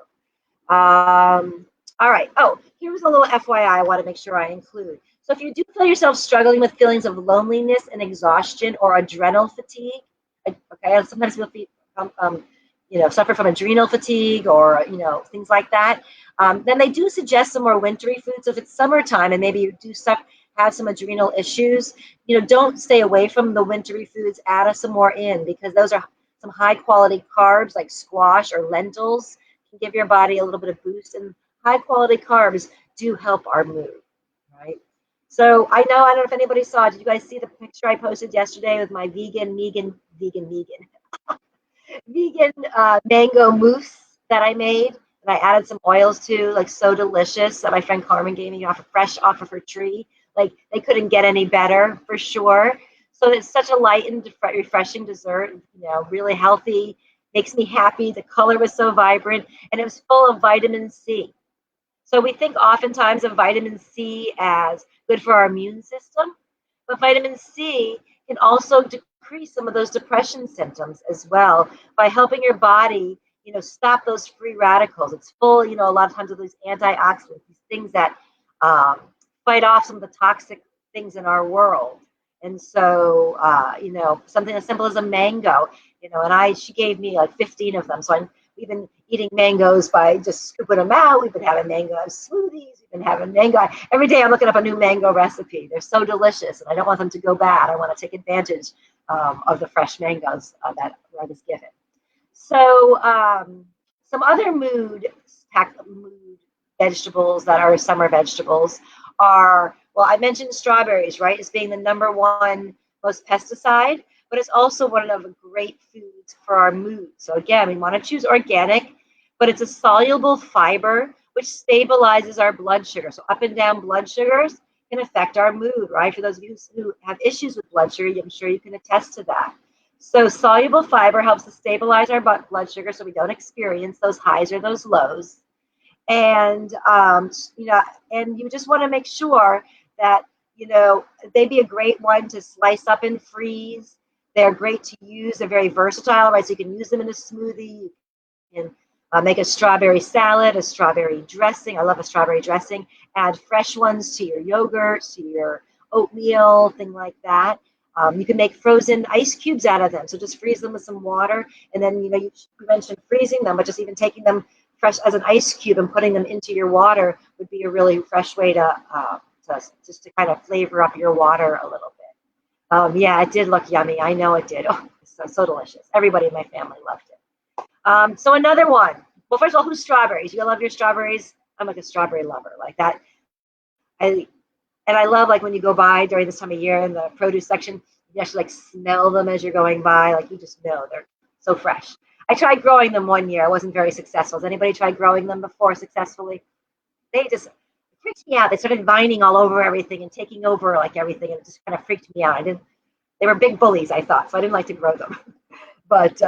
All right. Oh, here's a little FYI I want to make sure I include. So if you do feel yourself struggling with feelings of loneliness and exhaustion or adrenal fatigue, okay, sometimes people feel, suffer from adrenal fatigue or things like that. Then they do suggest some more wintry foods. So if it's summertime and maybe you do have some adrenal issues, don't stay away from the wintry foods. Add some more in, because those are some high quality carbs like squash or lentils can give your body a little bit of boost, and high quality carbs do help our mood, right? So I don't know if anybody saw, did you guys see the picture I posted yesterday with my vegan mango mousse that I made, and I added some oils to, like, so delicious, that my friend Carmen gave me fresh off of her tree. Like, they couldn't get any better for sure. So it's such a light and refreshing dessert, really healthy, makes me happy. The color was so vibrant, and it was full of vitamin C. So we think oftentimes of vitamin C as good for our immune system, but vitamin C can also decrease some of those depression symptoms as well by helping your body, stop those free radicals. It's full, a lot of times of these antioxidants, these things that fight off some of the toxic things in our world. And so, something as simple as a mango, she gave me like 15 of them. So we've been eating mangoes by just scooping them out. We've been having mango smoothies. We've been having mango. Every day I'm looking up a new mango recipe. They're so delicious, and I don't want them to go bad. I want to take advantage of the fresh mangoes that I was given. So some other mood vegetables that are summer vegetables are, well, I mentioned strawberries, right, as being the number one most pesticide, but it's also one of the great foods for our mood. So again, we want to choose organic, but it's a soluble fiber which stabilizes our blood sugar. So up and down blood sugars can affect our mood, right? For those of you who have issues with blood sugar, I'm sure you can attest to that. So soluble fiber helps to stabilize our blood sugar so we don't experience those highs or those lows. And, and you just want to make sure that, they'd be a great one to slice up and freeze. They're great to use. They're very versatile, right? So you can use them in a smoothie. You can make a strawberry salad, a strawberry dressing. I love a strawberry dressing. Add fresh ones to your yogurt, to your oatmeal, thing like that. You can make frozen ice cubes out of them. So just freeze them with some water. And then, you mentioned freezing them, but just even taking them fresh as an ice cube and putting them into your water would be a really fresh way to just to kind of flavor up your water a little bit. Yeah, it did look yummy. I know it did. Oh, it's so delicious. Everybody in my family loved it. So another one. Well, first of all, who's strawberries? You love your strawberries? I'm like a strawberry lover. Like that. I love, like, when you go by during this time of year in the produce section, you actually like smell them as you're going by. Like, you just know they're so fresh. I tried growing them one year. I wasn't very successful. Has anybody tried growing them before successfully? They just freaked me out. They started vining all over everything and taking over like everything, and it just kind of freaked me out. They were big bullies, I thought, so I didn't like to grow them. But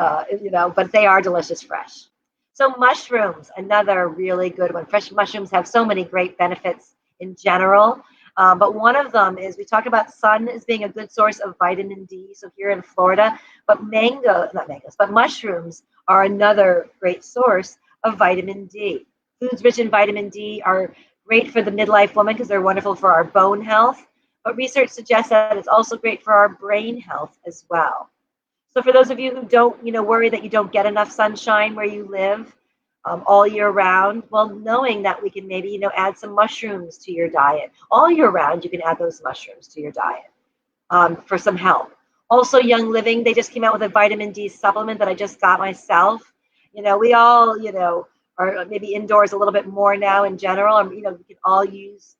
but they are delicious fresh. So mushrooms, another really good one. Fresh mushrooms have so many great benefits in general. But one of them is, we talk about sun as being a good source of vitamin D. So here in Florida, but mushrooms are another great source of vitamin D. Foods rich in vitamin D are great for the midlife woman because they're wonderful for our bone health. But research suggests that it's also great for our brain health as well. So for those of you who don't, worry that you don't get enough sunshine where you live all year round, well, knowing that we can maybe, add some mushrooms to your diet. All year round, you can add those mushrooms to your diet for some help. Also, Young Living, they just came out with a vitamin D supplement that I just got myself. We all, are maybe indoors a little bit more now in general. We can all use,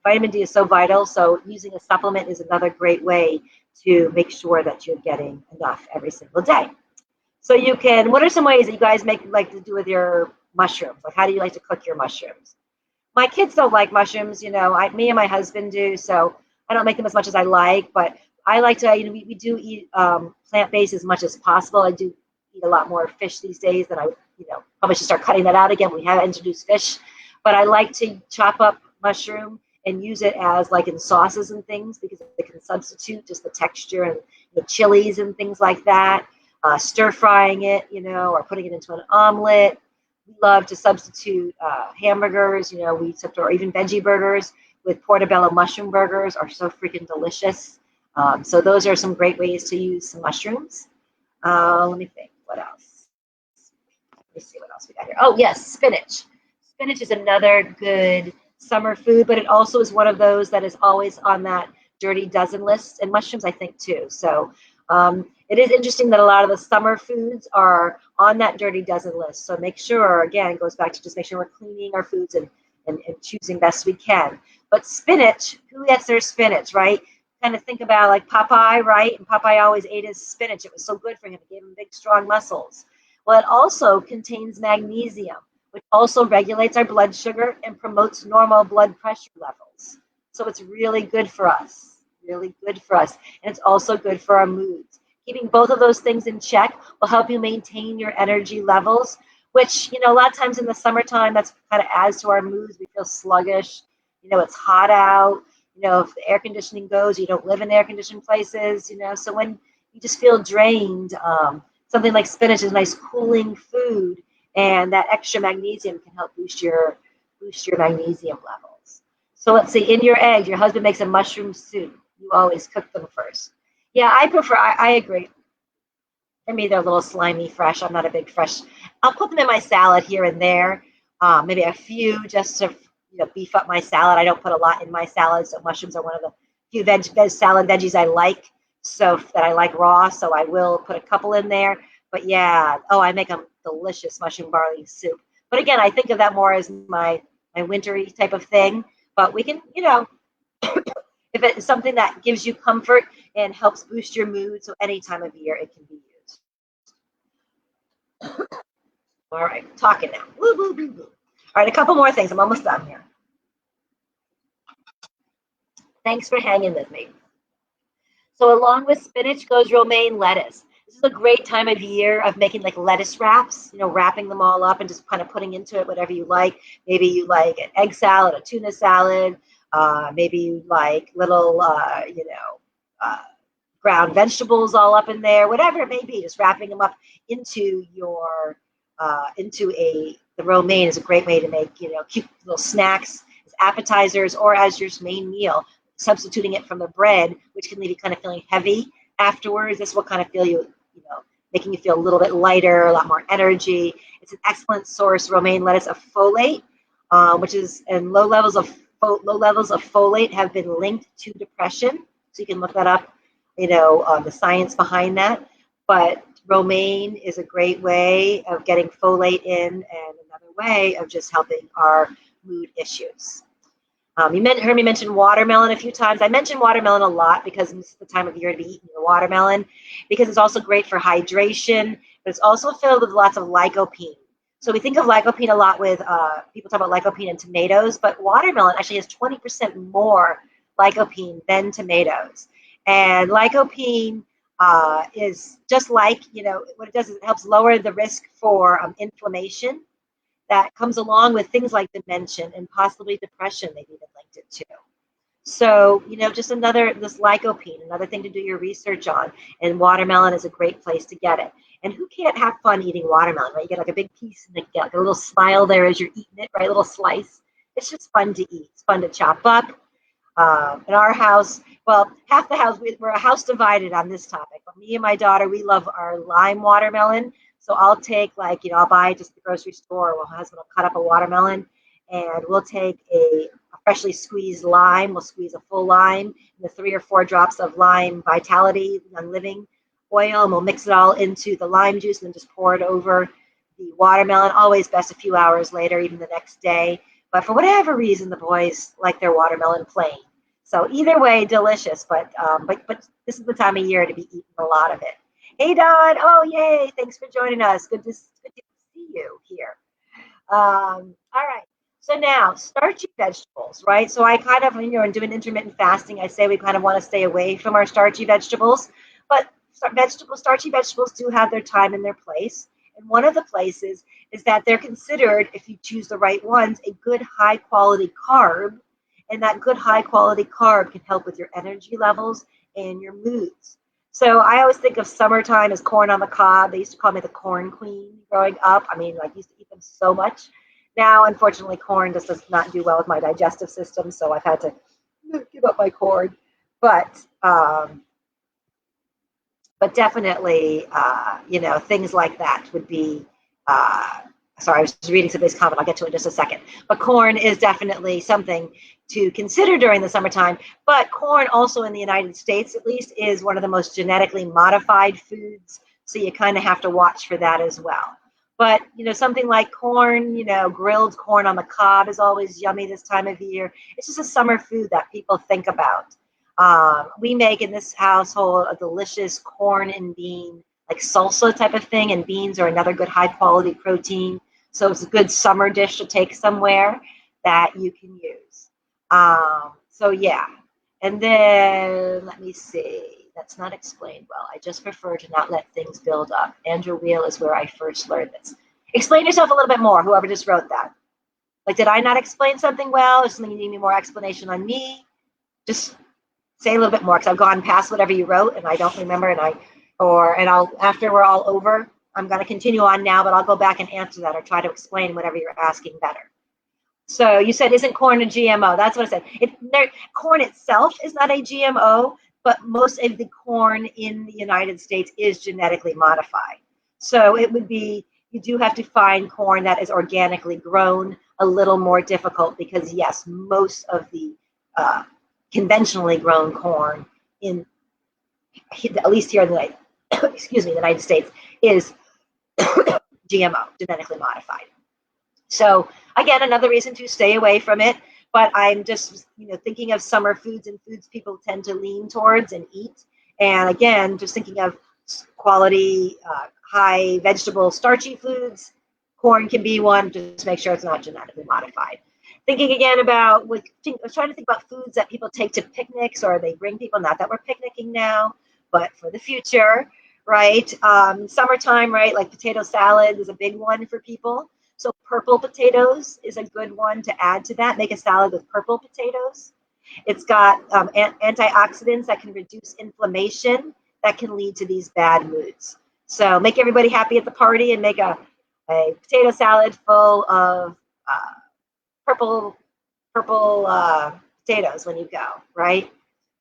vitamin D is so vital. So using a supplement is another great way to make sure that you're getting enough every single day. So you can, what are some ways that you guys like to do with your mushrooms? Like, how do you like to cook your mushrooms? My kids don't like mushrooms, me and my husband do, so I don't make them as much as I like, but I like to, we do eat plant-based as much as possible. I do eat a lot more fish these days than I, probably should start cutting that out again. We have introduced fish, but I like to chop up mushroom and use it as like in sauces and things because it can substitute just the texture and the chilies and things like that. Stir frying it, or putting it into an omelet. We love to substitute hamburgers, or even veggie burgers with portobello mushroom burgers are so freaking delicious. So those are some great ways to use some mushrooms. Let me think, what else? Let me see what else we got here. Oh, yes, spinach. Spinach is another good summer food, but it also is one of those that is always on that dirty dozen list, and mushrooms, I think, too. So it is interesting that a lot of the summer foods are on that dirty dozen list. So make sure, again, it goes back to just make sure we're cleaning our foods and choosing best we can. But spinach, who gets their spinach, right? Kind of think about like Popeye, right? And Popeye always ate his spinach. It was so good for him. It gave him big, strong muscles. Well, it also contains magnesium, which also regulates our blood sugar and promotes normal blood pressure levels. So it's really good for us, really good for us. And it's also good for our moods. Keeping both of those things in check will help you maintain your energy levels, which, a lot of times in the summertime, that's kind of adds to our moods. We feel sluggish. It's hot out. If the air conditioning goes, you don't live in air-conditioned places, so when you just feel drained, something like spinach is a nice cooling food, and that extra magnesium can help boost your magnesium levels. So let's see, in your eggs, your husband makes a mushroom soup. You always cook them first. Yeah, I agree. For me, they're a little slimy fresh. I'm not a big fresh. I'll put them in my salad here and there, maybe a few just to beef up my salad. I don't put a lot in my salad, so mushrooms are one of the few salad veggies I like, so that I like raw. So I will put a couple in there. But yeah, I make a delicious mushroom barley soup. But again, I think of that more as my wintry type of thing. But we can, if it's something that gives you comfort and helps boost your mood, so any time of year it can be used. All right, talking now. Woo, woo, woo, woo. All right, a couple more things. I'm almost done here. Thanks for hanging with me. So along with spinach goes romaine lettuce. This is a great time of year of making like lettuce wraps, wrapping them all up and just kind of putting into it whatever you like. Maybe you like an egg salad, a tuna salad. Maybe you like little, ground vegetables all up in there, whatever it may be. Just wrapping them up into your, the romaine is a great way to make, cute little snacks as appetizers or as your main meal. Substituting it from the bread, which can leave you kind of feeling heavy afterwards. This will kind of feel making you feel a little bit lighter, a lot more energy. It's an excellent source, romaine lettuce, of folate, which is, and low levels of folate have been linked to depression. So you can look that up, the science behind that. But romaine is a great way of getting folate in, and another way of just helping our mood issues. You heard me mention watermelon a few times. I mention watermelon a lot because this is the time of year to be eating your watermelon, because it's also great for hydration, but it's also filled with lots of lycopene. So we think of lycopene a lot with, people talk about lycopene in tomatoes, but watermelon actually has 20% more lycopene than tomatoes. And lycopene is just like, what it does is it helps lower the risk for inflammation that comes along with things like dementia and possibly depression. They've even linked it to. So, just this lycopene, another thing to do your research on. And watermelon is a great place to get it. And who can't have fun eating watermelon, right? You get like a big piece and you get like a little smile there as you're eating it, right? A little slice. It's just fun to eat. It's fun to chop up. In our house, well, half the house, we're a house divided on this topic. But me and my daughter, we love our lime watermelon. So I'll take I'll buy just at the grocery store. My husband will cut up a watermelon, and we'll take a freshly squeezed lime. We'll squeeze a full lime, and the 3 or 4 drops of lime Vitality Young Living oil, and we'll mix it all into the lime juice and then just pour it over the watermelon. Always best a few hours later, even the next day. But for whatever reason, the boys like their watermelon plain. So either way, delicious. But this is the time of year to be eating a lot of it. Hey Don, oh yay! Thanks for joining us. Good to see you here. All right. So now, starchy vegetables, right? So I kind of, in doing intermittent fasting, I say we kind of want to stay away from our starchy vegetables, but starchy vegetables do have their time and their place. And one of the places is that they're considered, if you choose the right ones, a good high quality carb. And that good high quality carb can help with your energy levels and your moods. So I always think of summertime as corn on the cob. They used to call me the corn queen growing up. I mean, like, I used to eat them so much. Now, unfortunately, corn just does not do well with my digestive system, so I've had to give up my corn. But but definitely, things like that would be. Sorry, I was just reading somebody's comment. I'll get to it in just a second. But corn is definitely something to consider during the summertime. But corn also in the United States, at least, is one of the most genetically modified foods. So you kind of have to watch for that as well. But, something like corn, grilled corn on the cob is always yummy this time of year. It's just a summer food that people think about. We make in this household a delicious corn and bean, like salsa type of thing, and beans are another good high quality protein. So it's a good summer dish to take somewhere that you can use. So yeah. And then let me see. That's not explained well. I just prefer to not let things build up. Andrew Wheel is where I first learned this. Explain yourself a little bit more, whoever just wrote that. Like, did I not explain something well? Or something you need me more explanation on me? Just say a little bit more, because I've gone past whatever you wrote and I don't remember, and I'll after we're all over, I'm going to continue on now, but I'll go back and answer that or try to explain whatever you're asking better. So you said, isn't corn a GMO? That's what I said. Corn itself is not a GMO, but most of the corn in the United States is genetically modified. So it would be, you do have to find corn that is organically grown, a little more difficult, because yes, most of the conventionally grown corn in, at least here in the the United States, is GMO, genetically modified. So again, another reason to stay away from it. But I'm just, thinking of summer foods and foods people tend to lean towards and eat. And again, just thinking of quality, high vegetable, starchy foods. Corn can be one. Just make sure it's not genetically modified. Thinking again about, I was trying to think about foods that people take to picnics, or they bring people. Not that we're picnicking now, but for the future, right? Summertime, right? Like potato salad is a big one for people. So purple potatoes is a good one to add to that. Make a salad with purple potatoes. It's got antioxidants that can reduce inflammation that can lead to these bad moods. So make everybody happy at the party and make a potato salad full of purple potatoes when you go, right?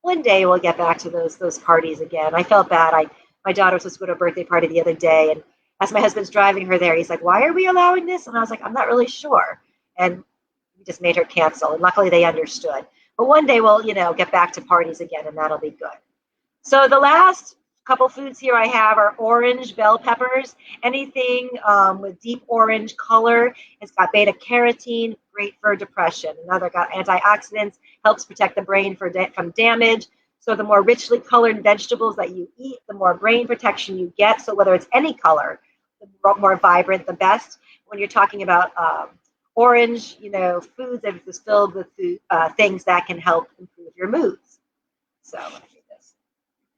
One day we'll get back to those parties again. I felt bad. My daughter was supposed to go to a birthday party the other day, and as my husband's driving her there, he's like, "Why are we allowing this?" And I was like, "I'm not really sure." And we just made her cancel, and luckily they understood. But one day we'll, get back to parties again, and that'll be good. So the last couple foods here I have are orange bell peppers. Anything with deep orange color. It's got beta carotene, great for depression. Another got antioxidants, helps protect the brain from damage. So the more richly colored vegetables that you eat, the more brain protection you get. So whether it's any color, the more vibrant, the best. When you're talking about orange, foods that is filled with things that can help improve your moods. So let me do this.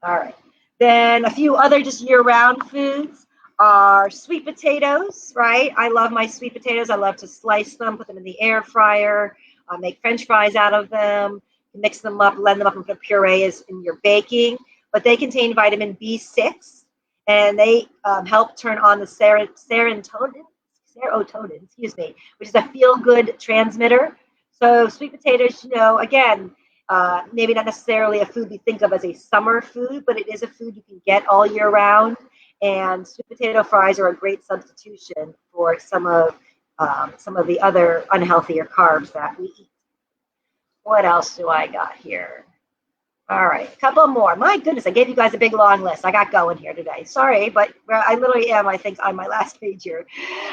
All right. Then a few other just year-round foods are sweet potatoes, right? I love my sweet potatoes. I love to slice them, put them in the air fryer, make French fries out of them, mix them up, blend them up into purees in your baking. But they contain vitamin B6, and they help turn on the serotonin, which is a feel-good transmitter. So sweet potatoes, again, maybe not necessarily a food we think of as a summer food, but it is a food you can get all year round. And sweet potato fries are a great substitution for some of the other unhealthier carbs that we eat. What else do I got here? All right, a couple more. My goodness, I gave you guys a big long list. I got going here today. Sorry, but I literally am, I think, on my last page here.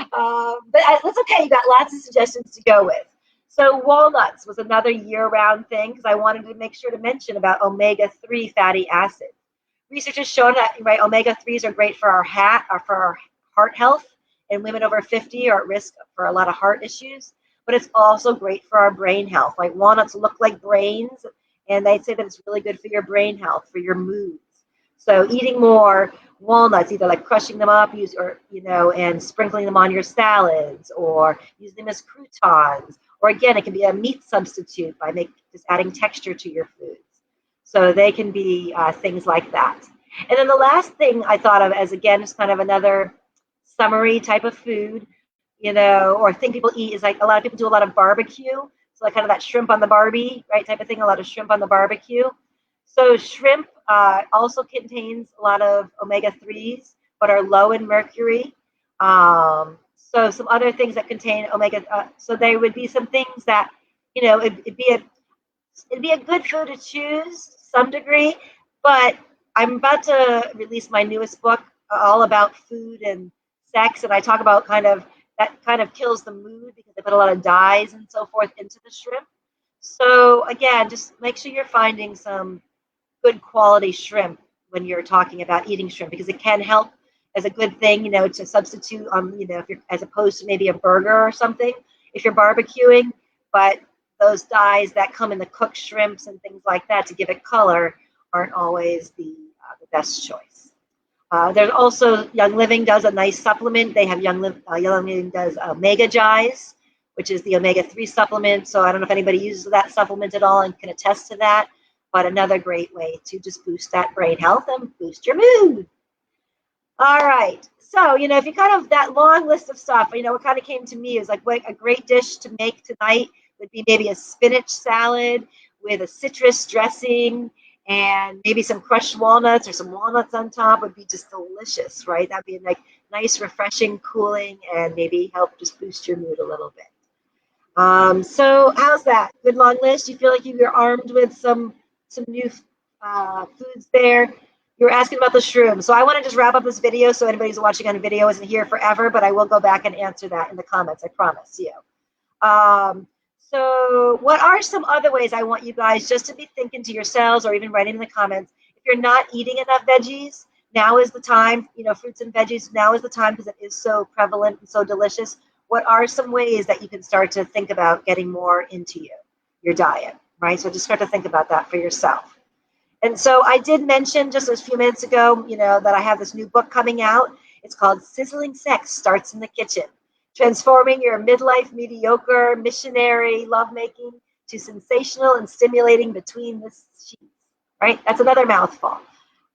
But that's okay. You got lots of suggestions to go with. So walnuts was another year-round thing because I wanted to make sure to mention about omega-3 fatty acids. Research has shown that right, omega-3s are great for our heart health, and women over 50 are at risk for a lot of heart issues. But it's also great for our brain health. Like walnuts look like brains, and they say that it's really good for your brain health, for your moods. So eating more walnuts, either like crushing them up, and sprinkling them on your salads, or using them as croutons, or again, it can be a meat substitute by just adding texture to your foods. So they can be things like that. And then the last thing I thought of as, again, just kind of another summery type of food, or thing people eat is like a lot of people do a lot of barbecue. So like kind of that shrimp on the Barbie, right, type of thing, a lot of shrimp on the barbecue. So shrimp also contains a lot of omega-3s, but are low in mercury. So some other things that contain omega, so there would be some things that, it'd be a good food to choose to some degree, but I'm about to release my newest book all about food and sex, and I talk about that kind of kills the mood because they put a lot of dyes and so forth into the shrimp. So again, just make sure you're finding some good quality shrimp when you're talking about eating shrimp because it can help as a good thing, to substitute on, if you're as opposed to maybe a burger or something if you're barbecuing. But those dyes that come in the cooked shrimps and things like that to give it color aren't always the best choice. There's also Young Living does a nice supplement. They have Young Living does Omega Gies, which is the omega-3 supplement. So I don't know if anybody uses that supplement at all and can attest to that, but another great way to just boost that brain health and boost your mood. All right. So, if you kind of that long list of stuff, what kind of came to me is like what a great dish to make tonight would be maybe a spinach salad with a citrus dressing and maybe some crushed walnuts or some walnuts on top would be just delicious, right? That'd be like nice, refreshing, cooling, and maybe help just boost your mood a little bit. So how's that? Good long list? You feel like you're armed with some new foods there? You were asking about the shrooms. So I want to just wrap up this video so anybody who's watching on video isn't here forever, but I will go back and answer that in the comments, I promise you. So what are some other ways I want you guys just to be thinking to yourselves or even writing in the comments, if you're not eating enough veggies, now is the time, fruits and veggies, now is the time because it is so prevalent and so delicious. What are some ways that you can start to think about getting more into your diet, right? So just start to think about that for yourself. And so I did mention just a few minutes ago, that I have this new book coming out. It's called Sizzling Sex Starts in the Kitchen, transforming your midlife mediocre missionary lovemaking to sensational and stimulating between the sheets, right? That's another mouthful,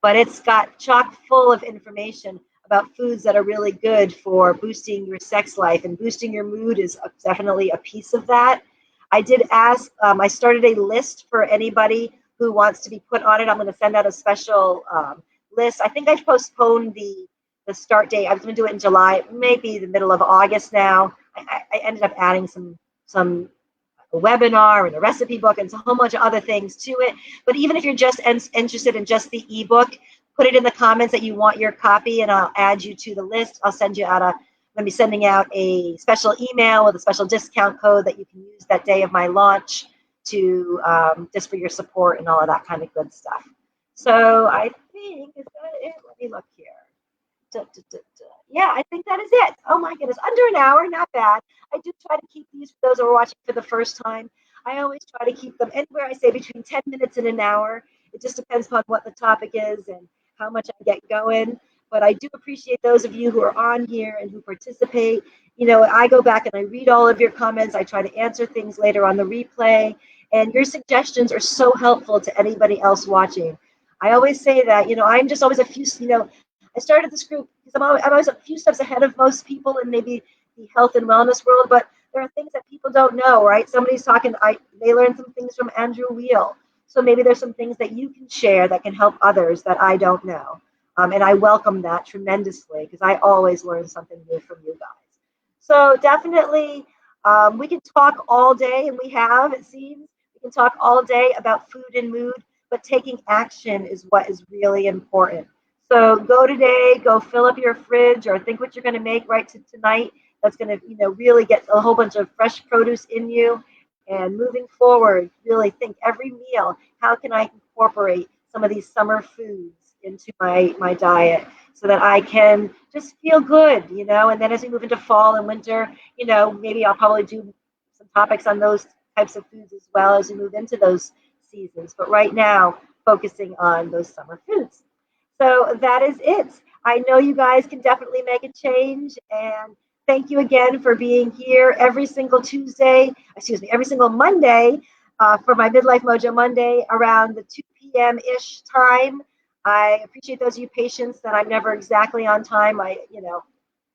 but it's got chock full of information about foods that are really good for boosting your sex life, and boosting your mood is definitely a piece of that. I did ask, I started a list for anybody who wants to be put on it. I'm going to send out a special list. I think I've postponed the start date. I was going to do it in July, maybe the middle of August now. I ended up adding some webinar and a recipe book and a whole bunch of other things to it. But even if you're just interested in just the ebook, put it in the comments that you want your copy and I'll add you to the list. I'll send you out I'm going to be sending out a special email with a special discount code that you can use that day of my launch to just for your support and all of that kind of good stuff. So I think, is that it? Let me look here. Yeah, I think that is it. Oh my goodness, under an hour, not bad. I do try to keep these, for those who are watching for the first time, I always try to keep them anywhere I say between 10 minutes and an hour. It just depends upon what the topic is and how much I get going. But I do appreciate those of you who are on here and who participate. I go back and I read all of your comments. I try to answer things later on the replay. And your suggestions are so helpful to anybody else watching. I always say that, I'm just always a few, I started this group because I'm always a few steps ahead of most people in maybe the health and wellness world, but there are things that people don't know, right? Somebody's talking, they learned some things from Andrew Weil. So maybe there's some things that you can share that can help others that I don't know. And I welcome that tremendously because I always learn something new from you guys. So definitely, we can talk all day, and we have, it seems. We can talk all day about food and mood, but taking action is what is really important. So go today, go fill up your fridge or think what you're going to make right tonight. That's going to, really get a whole bunch of fresh produce in you And moving forward, really think every meal, how can I incorporate some of these summer foods into my diet so that I can just feel good, and then as we move into fall and winter, maybe I'll probably do some topics on those types of foods as well as we move into those seasons. But right now, focusing on those summer foods. So that is it. I know you guys can definitely make a change. And thank you again for being here every single Tuesday, excuse me, every single Monday for my Midlife Mojo Monday around the 2 p.m. ish time. I appreciate those of you patients that I'm never exactly on time.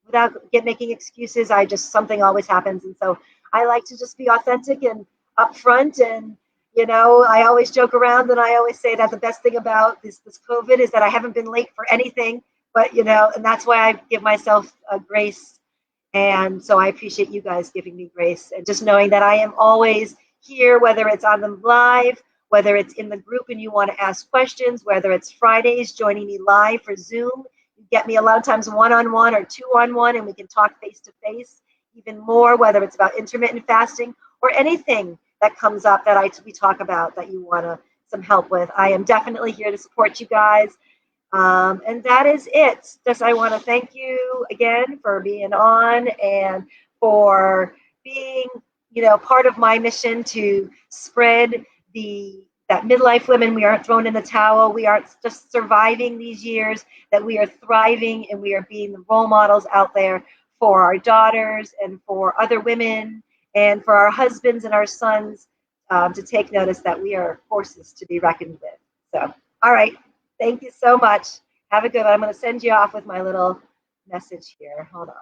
Without making excuses, something always happens. And so I like to just be authentic and upfront. And, I always joke around and I always say that the best thing about this COVID is that I haven't been late for anything. But, and that's why I give myself a grace. And so I appreciate you guys giving me grace and just knowing that I am always here, whether it's on the live, whether it's in the group and you want to ask questions, whether it's Fridays joining me live for Zoom. You get me a lot of times one-on-one or two-on-one, and we can talk face-to-face even more, whether it's about intermittent fasting or anything that comes up that we talk about that you want some help with. I am definitely here to support you guys. And that is it. Just I want to thank you again for being on and for being, part of my mission to spread that midlife women, we aren't thrown in the towel. We aren't just surviving these years, that we are thriving and we are being the role models out there for our daughters and for other women and for our husbands and our sons to take notice that we are forces to be reckoned with. So, all right. Thank you so much. Have a good one. I'm going to send you off with my little message here. Hold on.